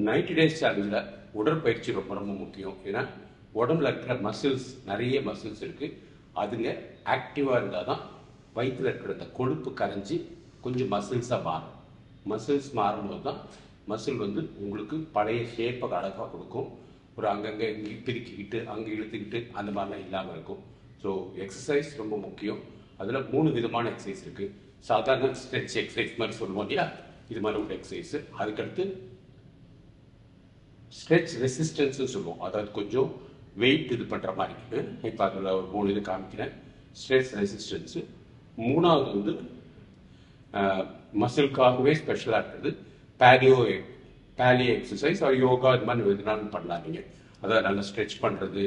90 days சேலஞ்சில் உடற்பயிற்சி ரொம்ப ரொம்ப முக்கியம். ஏன்னா உடம்புல இருக்கிற மசில்ஸ், நிறைய மசில்ஸ் இருக்குது. அதுங்க ஆக்டிவாக இருந்தால் தான் வயிற்றில் இருக்கிற இந்த கொழுப்பு கரைஞ்சி கொஞ்சம் மசில்ஸாக மாறும். மசில்ஸ் மாறும்போது தான் மசில் வந்து உங்களுக்கு பழைய ஷேப்பை அழகாக கொடுக்கும். ஒரு அங்கங்கே இங்கே பிரிக்கிக்கிட்டு அங்கே இழுத்துக்கிட்டு அந்த மாதிரிலாம் இல்லாமல் இருக்கும். ஸோ எக்ஸசைஸ் ரொம்ப முக்கியம். அதில் 3 விதமான எக்ஸசைஸ் இருக்குது. சாதாரண ஸ்ட்ரெச் எக்ஸசைஸ் மாதிரி சொல்லுவோம் இல்லையா, இது மாதிரி ஒரு எக்ஸசைஸு. அதுக்கடுத்து ஸ்ட்ரெச் ரெசிஸ்டன்ஸ்னு சொல்லுவோம், அதாவது கொஞ்சம் வெயிட் இது பண்ணுற மாதிரி. இப்போ அதில் ஒரு 3 இது காமிக்கிறேன். Stretch resistance. 3வது வந்து மசிலுக்காகவே ஸ்பெஷலாக இருக்குது பேலியோ எக்ஸசைஸ், யோகா இது மாதிரி எதுனாலும் பண்ணலாம். நீங்கள் அதாவது நல்லா ஸ்ட்ரெச் பண்ணுறது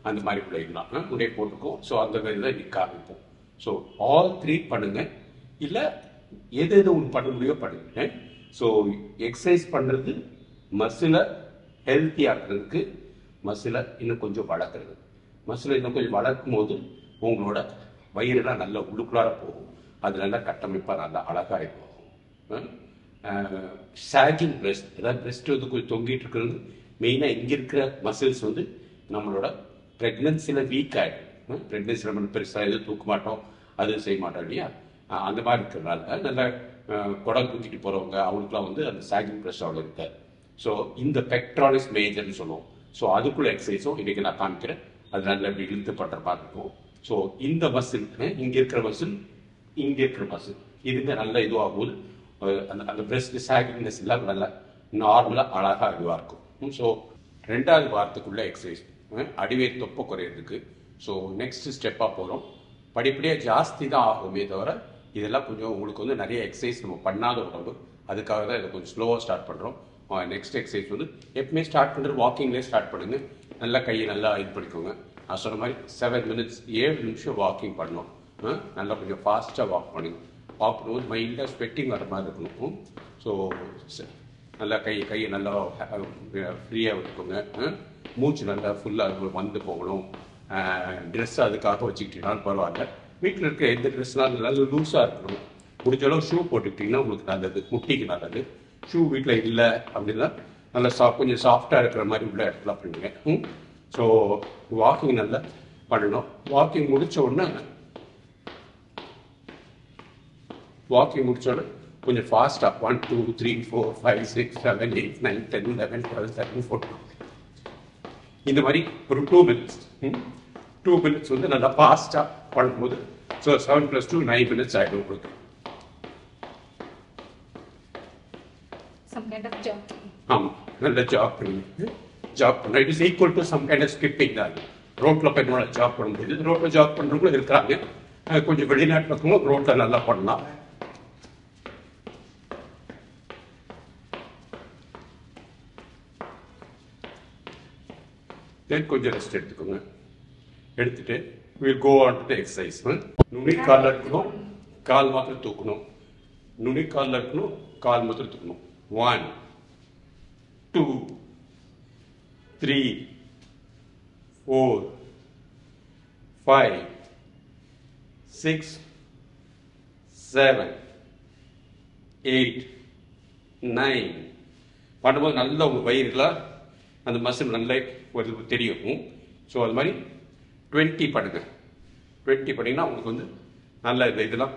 அந்த மாதிரி பிள்ளைங்களாம் உடைய போட்டுக்கும். ஸோ அந்த மாதிரி தான் இன்னைக்கு காமிப்போம். ஸோ ஆல் 3 பண்ணுங்க, இல்லை எது ஒன்று பண்ண முடியோ பண்ணுங்க. ஸோ எக்ஸசைஸ் பண்ணுறது மசிலை ஹெல்த்தி ஆக்குறதுக்கு, மசிலை இன்னும் கொஞ்சம் வளர்க்குறது. மசிலை இன்னும் கொஞ்சம் வளர்க்கும் போது உங்களோட வயிறுலாம் நல்லா உள்ளுக்குள்ளார போகும். அது நல்லா கட்டமைப்பாக நல்லா அழகாக போகும். சாகிங் பிரெஸ்ட், அதாவது பிரெஸ்ட் வந்து கொஞ்சம் தொங்கிட்டு இருக்கிறது மெயினாக இங்கே இருக்கிற மசில்ஸ் வந்து நம்மளோட ப்ரெக்னன்சியில் வீக் ஆகிடும். ப்ரெக்னன்சியில் நம்ம பெருசாக எதுவும் தூக்க மாட்டோம், அது செய்ய மாட்டோம் இல்லையா. அந்த மாதிரி இருக்கிறதுனால நல்லா குடம் தூக்கிட்டு போகிறவங்க அவங்களுக்குலாம் வந்து அந்த சாகிங் பிரெஸ்ட் அவ்வளோ இருக்காது. ஸோ இந்த பெக்ட்ராலிஸ் மேஜர்னு சொல்லுவோம். ஸோ அதுக்குள்ள எக்ஸசைஸும் இன்றைக்கி நான் காமிக்கிறேன். அது நல்லா இப்படி இழுத்து பண்ணுற மாதிரி இருக்கும். ஸோ இந்த மசில், இங்கே இருக்கிற மசில், இங்கே இருக்கிற மசில், இதுங்க நல்லா இதுவாகும் போது அந்த அந்த பிரெஸ்ட் சாகிங்னஸ் எல்லாம் நல்லா நார்மலாக அழகாக இதுவாக இருக்கும். ஸோ 2வது வாரத்துக்குள்ள எக்ஸசைஸ் அடிவேர் தொப்பை குறையிறதுக்கு. ஸோ நெக்ஸ்ட் ஸ்டெப்பாக போகிறோம். படிப்படியாக ஜாஸ்தி தான் ஆகுமே தவிர இதெல்லாம் கொஞ்சம் உங்களுக்கு வந்து நிறைய எக்ஸசைஸ் நம்ம பண்ணாத உடம்பு, அதுக்காக தான் இதை கொஞ்சம் ஸ்லோவாக ஸ்டார்ட் பண்ணுறோம். நெக்ஸ்ட் எக்ஸசைஸ் வந்து எப்பவுமே ஸ்டார்ட் பண்ணுறது வாக்கிங்லேயே ஸ்டார்ட் பண்ணுங்க. நல்லா கையை நல்லா இது பண்ணிக்கோங்க. நான் சொன்ன மாதிரி 7 மினிட்ஸ் 7 நிமிஷம் வாக்கிங் பண்ணணும். நல்லா கொஞ்சம் ஃபாஸ்ட்டாக வாக் பண்ணுங்க. வாக் பண்ணும்போது மைல்டாக ஸ்வெட்டிங் வர மாதிரி இருக்கணும். ஸோ நல்லா கையை நல்லா ஃப்ரீயாக வச்சுக்கோங்க. மூச்சு நல்லா ஃபுல்லாக வந்து போகணும். ட்ரெஸ் அதுக்காக வச்சுக்கிட்டீங்கன்னாலும் பரவாயில்ல. வீட்டில் இருக்க எந்த ட்ரெஸ்னாலும் நல்லா லூஸாக இருக்கணும். முடிஞ்ச அளவு ஷூ போட்டுக்கிட்டிங்கன்னா உங்களுக்கு நல்லது, முட்டிக்கு நல்லது. ஷூ வீட்டில் இல்லை அப்படின்னா நல்லா கொஞ்சம் சாஃப்டாக இருக்கிற மாதிரி உள்ள இடத்துல பண்ணுங்க. ஸோ வாக்கிங் நல்லா பண்ணணும். வாக்கிங் முடித்த உடனே கொஞ்சம் ஃபாஸ்ட்டாக 1 2 3 4 5 6 7 8 9 10 11 12 13 14 இந்த மாதிரி ஒரு 2 மினிட்ஸ் வந்து நல்லா ஃபாஸ்ட்டாக பண்ணும்போது ஸோ 7 + 2 9 மினிட்ஸ் ஆகிடும் உங்களுக்கு. ஆமாம், நல்லா ஜாப் பண்ணுங்க. It is equal to some kind of skipping தான். ரோட்டில் போய் நம்மளால் ஜாப் பண்ண முடியுது. ரோட்டில் ஜாப் பண்ணுறவங்களும் இருக்கிறாங்க. கொஞ்சம் வெளிநாட்டில் இருக்கவங்களும் ரோட்டில் நல்லா பண்ணலாம். கொஞ்சம் ரெஸ்ட் எடுத்துக்கோங்க. எடுத்துட்டு will go on to the exercise. நுனிக்காலில் இருக்கணும், கால் மாத்திரம் தூக்கணும். நுனிக்காலில் இருக்கணும், கால் மாத்திரம் தூக்கணும். 1 2 3 4 5 6 7 8 9 பண்ணும்போது நல்லா உங்கள் வயிறுலாம் அந்த மசில் நல்லா ஒரு தெரியும். ஸோ அது மாதிரி 20 பண்ணுங்க. 20 பண்ணிங்கன்னா உங்களுக்கு வந்து நல்ல இதெல்லாம்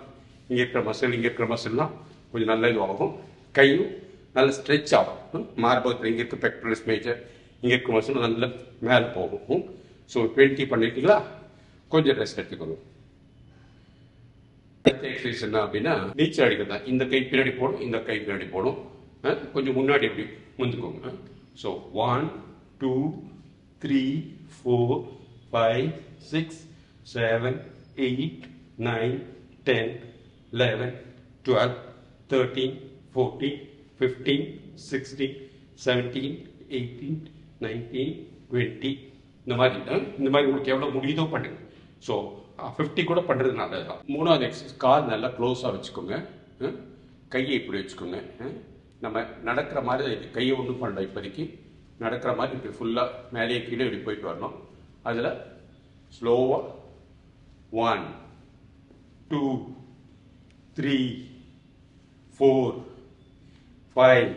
இங்கே இருக்கிற மசில்லாம் கொஞ்சம் நல்ல இதுவாகும். கையும் நல்ல ஸ்ட்ரெச் ஆகும். மார்பகத்தில் இங்கே இருக்க பெக்டரலிஸ் மேஜர், இங்கே இருக்க மசில் நல்ல மேலே போகும். ஸோ 20 பண்ணிட்டீங்களா, கொஞ்சம் ரெஸ்ட் எடுத்துக்கணும். எக்ஸசைஸ் என்ன அப்படின்னா நீச்சல் அடிக்கிறது தான். இந்த கை பின்னாடி போடும், இந்த கை பின்னாடி போடும். கொஞ்சம் முன்னாடி எப்படி முந்துக்கோங்க. ஸோ 1 2 3 4 5 6 7 8 9 10 11 12 13 14 15 16 17 18 19 20 இந்த மாதிரி உங்களுக்கு எவ்வளோ முடியுதோ பண்ணுங்க. ஸோ 50 கூட பண்ணுறது நல்லது தான். 3வது எக்ஸசைஸ், கால் நல்லா க்ளோஸாக வச்சுக்கோங்க. கையை இப்படி வச்சுக்கோங்க. நம்ம நடக்கிற மாதிரி கையை ஒன்றும் பண்ணல, இப்போதைக்கு நடக்கிற மாதிரி இப்படி ஃபுல்லாக மேலேயே கீழே இப்படி போயிட்டு வரணும். அதில் ஸ்லோவாக 1 2 3 4 5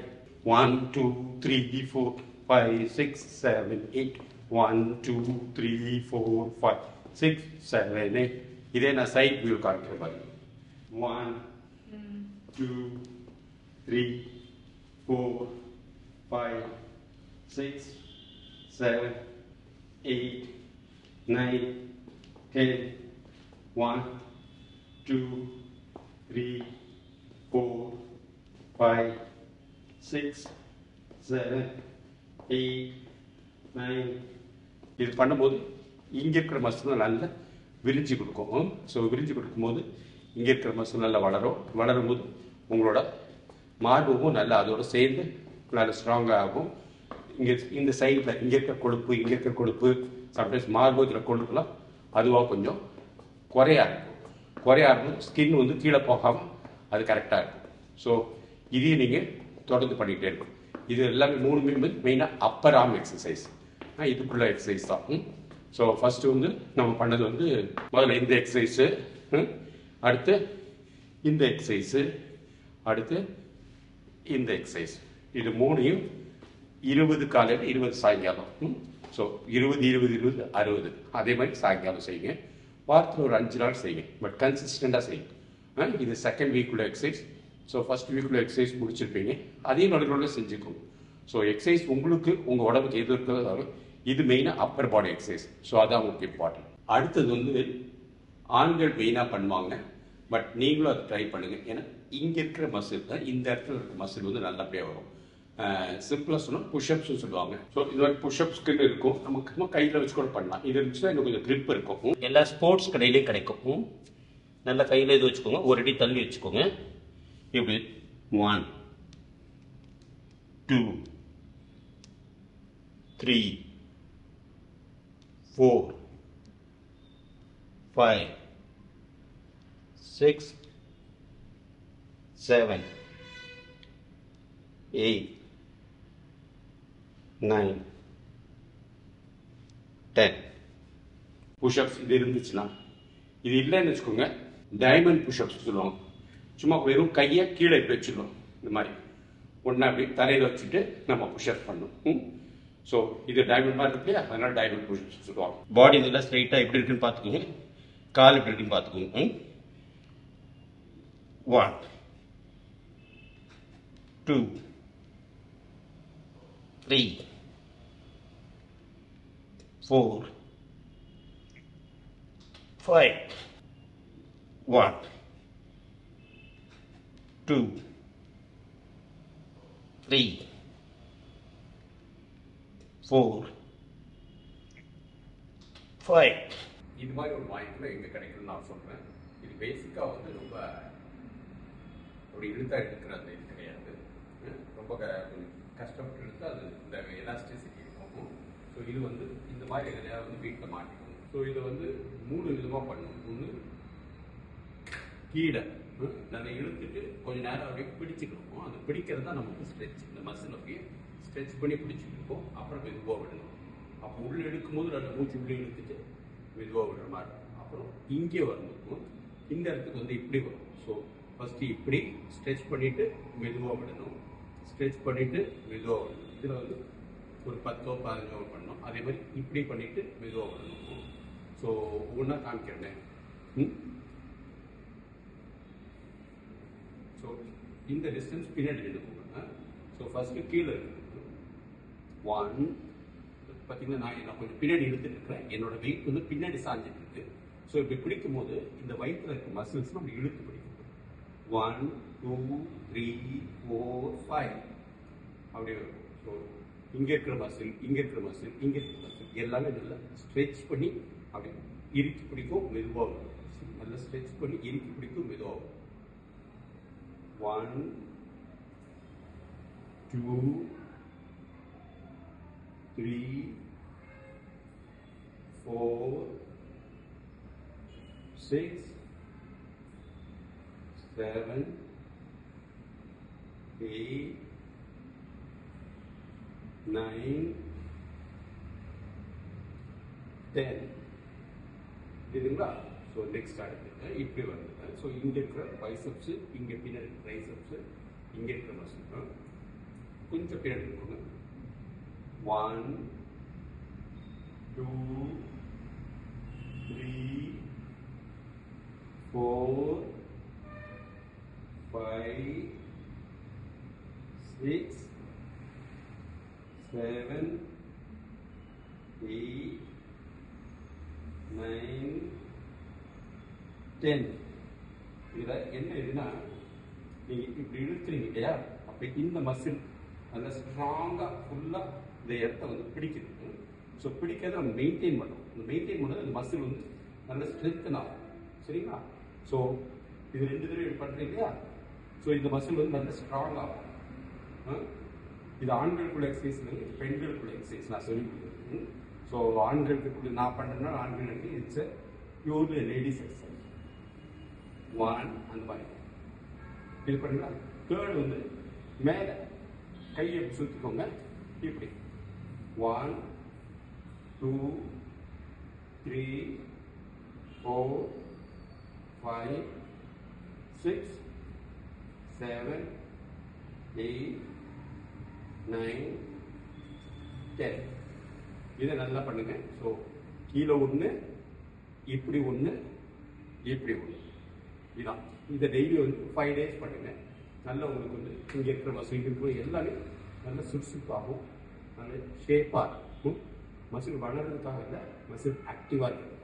1 2 3 4 5 6 7 8 1 2 3 4 5 6 7 8 இதே நான் சைட் வியூ காட்டுறேன் பாருங்க 1 2 3 4 5 6 7 8 9 10 1 2 3 4 5 6 7 8 9 இது பண்ணும்போது இங்கே இருக்கிற மசில் நல்லா விரிஞ்சு கொடுக்கும். ஸோ விரிஞ்சு கொடுக்கும்போது இங்கே இருக்கிற மசில் நல்லா வளரும்போது உங்களோட மார்பும் நல்லா அதோட சேர்ந்து நல்லா ஸ்ட்ராங்காக ஆகும். இங்கே இந்த சைடில் இங்கே இருக்கிற கொழுப்பு சம்டைம்ஸ் மார்பு இருக்கிற கொழுப்புலாம் அதுவாக கொஞ்சம் குறையா இருக்கும். ஸ்கின் வந்து கீழே போகாமல் அது கரெக்டாக இருக்கும். ஸோ இதையும் நீங்கள் தொடர்ந்து பண்ணிக்கிட்டே இருக்கும். இது எல்லாமே மூணுமே மெயினாக அப்பர் ஆர்ம் எக்ஸசைஸ். இதுக்குள்ள எக்ஸசைஸ் தான். ஸோ ஃபஸ்ட்டு வந்து நம்ம பண்ணது வந்து முதல்ல இந்த எக்ஸசைஸு, அடுத்து இந்த எக்ஸசைஸு, அடுத்து இந்த எக்ஸசைஸ். இது மூணையும் 20 காலையில் 20 சாயங்காலம். ஸோ 20 20 20 60 அதே மாதிரி சாயங்காலம் செய்யுங்க. வாரத்தில் ஒரு 5 நாள் செய்யுங்க, பட் கன்சிஸ்டண்டாக செய்யுங்க. இது செகண்ட் வீக்குள்ள எக்ஸசைஸ். ஸோ ஃபஸ்ட் வீக்குள்ள எக்ஸசைஸ் முடிச்சிருப்பீங்க, அதையும் நடுவில் செஞ்சுக்கோங்க. ஸோ எக்ஸசைஸ் உங்களுக்கு உங்கள் உடம்புக்கு எது இருக்கிறதோ இது மெயினாக அப்பர் பாடி எக்ஸசைஸ். ஸோ அதான் உங்களுக்கு இம்பார்ட்டன்ட். அடுத்தது வந்து ஆண்கள் மெயினாக பண்ணுவாங்க, பட் நீங்களும் அதை ட்ரை பண்ணுங்கள். ஏன்னா இங்கே இருக்கிற மசில் தான் இந்த இடத்துல இருக்கிற மசில் வந்து நல்லபடியாக வரும். சிம்பிளாக சொன்னால் புஷ்அப்ஸ்னு சொல்லுவாங்க. ஸோ இது மாதிரி புஷ்அப்ஸ்க்குன்னு இருக்கும், நமக்கு கையில் வச்சு கூட பண்ணலாம். இது இருந்துச்சுன்னா இன்னும் கொஞ்சம் grip இருக்கும். எல்லா ஸ்போர்ட்ஸ் கடையிலையும் கிடைக்கும். நல்லா கையில் இது வச்சுக்கோங்க, ஒரு அடி தள்ளி வச்சுக்கோங்க. இப்படி 1 2 3 4 5 6 7 8 9 10 புஷ்அப்ஸ் இது இருந்துச்சுன்னா. இது இல்லைன்னு வச்சுக்கோங்க, டைமண்ட் புஷ்அப்ஸ் சொல்லுவாங்க. சும்மா வெறும் கையை கீழே இப்படி வச்சுக்கணும். இந்த மாதிரி ஒன்றா அப்படி தரையில் வச்சுட்டு நம்ம புஷ்அப் பண்ணணும். ஸோ இது டைமண்ட் மாதிரி இருக்கு இல்லையா, அதனால டைமண்ட் புஷ்அப்ஸ் சொல்லுவாங்க. பாடி நல்லா ஸ்ட்ரைட்டாக எப்படி இருக்குன்னு பார்த்துக்கோங்க, கால் எப்படி இருக்குன்னு பார்த்துக்கோங்க. 1 2 3 4 5 1 2 3 4 5 இது மாதிரி ஒரு வாய்ப்புல எங்கே கிடைக்கும்னு நான் சொல்கிறேன். இது பேசிக்காக வந்து ரொம்ப அப்படி இழுத்தா எடுக்கிற அந்த இது கிடையாது. ரொம்ப கஷ்டப்பட்டு இழுத்தா அது இந்த எலாஸ்டிசிட்டி இருக்கும். ஸோ இது வந்து இந்த மாதிரி எதிரையாக வந்து வீட்டில் மாட்டிக்கணும். ஸோ இதை வந்து 3 விதமாக பண்ணணும். ஒன்று கீழே நல்லா இழுத்துட்டு கொஞ்ச நேரம் அப்படியே பிடிச்சிக்கணும். அது பிடிக்கிறது தான் நமக்கு ஸ்ட்ரெச். இந்த மசில் அப்படியே ஸ்ட்ரெச் பண்ணி பிடிச்சிருக்கோம். அப்புறம் மெதுவாக விடணும். அப்போ உள்ளே எடுக்கும்போது நல்லா மூச்சு உள்ளே இழுத்துட்டு மெதுவாக விடுற மாதிரி. அப்புறம் இங்கே வரணும், இந்த இடத்துக்கு வந்து இப்படி வரும். ஸோ ஃபஸ்ட்டு இப்படி ஸ்ட்ரெச் பண்ணிவிட்டு மெதுவாக விடணும், ஸ்ட்ரெச் பண்ணிவிட்டு மெதுவாக விடணும். இதில் வந்து ஒரு 10 15 பண்ணணும். அதே மாதிரி இப்படி பண்ணிவிட்டு மெதுவாக விடணும். ஸோ ஒவ்வொன்றா காமிக்கிறேன். ஸோ இந்த டிஸ்டன்ஸ் பின்னாடி எடுக்கோங்க. ஸோ ஃபஸ்ட்டு கீழே இருக்கு 1 பார்த்தீங்கன்னா நான் கொஞ்சம் பின்னாடி எடுத்துட்டு இருக்கிறேன். என்னோட வெயிட் வந்து பின்னாடி சாஞ்சிட்டு இருக்கு. ஸோ இப்படி பிடிக்கும் போது இந்த வயிற்றில் இருக்க மசில்ஸ் நம்ம இழுத்து பிடிக்கும். 1 2 3 4 5 அப்படியே வரும். ஸோ இங்கே இருக்கிற மசில், இங்கே இருக்கிற மசில், இங்கே இருக்கிற மசில் எல்லாமே நல்லா ஸ்ட்ரெச் பண்ணி அப்படி இறுக்கி பிடிக்கும், மெதுவாக வரும். நல்லா ஸ்ட்ரெச் பண்ணி இறுக்கி பிடிக்கும், மெதுவாக வரும். 1 2 3 4 6 7 8 9 10 இதுங்களா. ஸோ நெக்ஸ்ட் அடுத்து இப்படி வருது. ஸோ இங்கே இருக்கிற பைசப்ஸு, இங்கே பின்னாடி ட்ரைசப்ஸு, இங்கே இருக்கிற மசில் கொஞ்சம் பின்னாடி இருக்குங்க. 1 2 3 4 5 6 7 8 9 10. இதுல என்ன இதுன்னா, நீங்க இப்படி இழுத்துறீங்க இல்லையா, அப்ப இந்த மசில் நல்ல ஸ்ட்ராங்கா ஃபுல்லா இந்த இடத்த வந்து பிடிக்குது. ஸோ பிடிக்கிறத நம்ம மெயின்டைன் பண்ணணும். இந்த மெயின்டைன் பண்ணது அந்த மசில் வந்து நல்ல ஸ்ட்ரென்த்தன் ஆகும். சரிங்களா? ஸோ இது 2 தடவை பண்றீங்க இல்லையா, ஸோ இந்த மசில் வந்து நல்ல ஸ்ட்ராங் ஆகும். இது ஆண்களுக்குள்ள எக்ஸசைஸ் இல்லை, பெண்களுக்குள்ள எக்ஸசைஸ் நான் சொல்லி கொடுக்குறேன். ஸோ ஆண்களுக்கு நான் பண்ணுறேன்னா ஆண்களுக்கு இட்ஸ் பியூர்லி லேடிஸ் எக்ஸசைஸ். 1 அந்த மாதிரி இது பண்ணுங்களா. தேர்ட் வந்து மேலே கையை சுற்றிக்கோங்க இப்படி. 1 2 3 4 5 6 7 8 9 10. இதை நல்லா பண்ணுங்க. ஸோ கீழே ஒன்று, இப்படி ஒன்று, இப்படி ஒன்று. இதான் இதை டெய்லி வந்து 5 days பண்ணுங்க. நல்லா உங்களுக்கு வந்து இங்கே இருக்கிற மசில் இருக்கிற எல்லாமே நல்ல சுறுசுறுப்பாகும், நல்ல ஷேப்பாக இருக்கும். மசில் வளர்றதுக்காக இல்லை, மசில் ஆக்டிவாக இருக்கும்.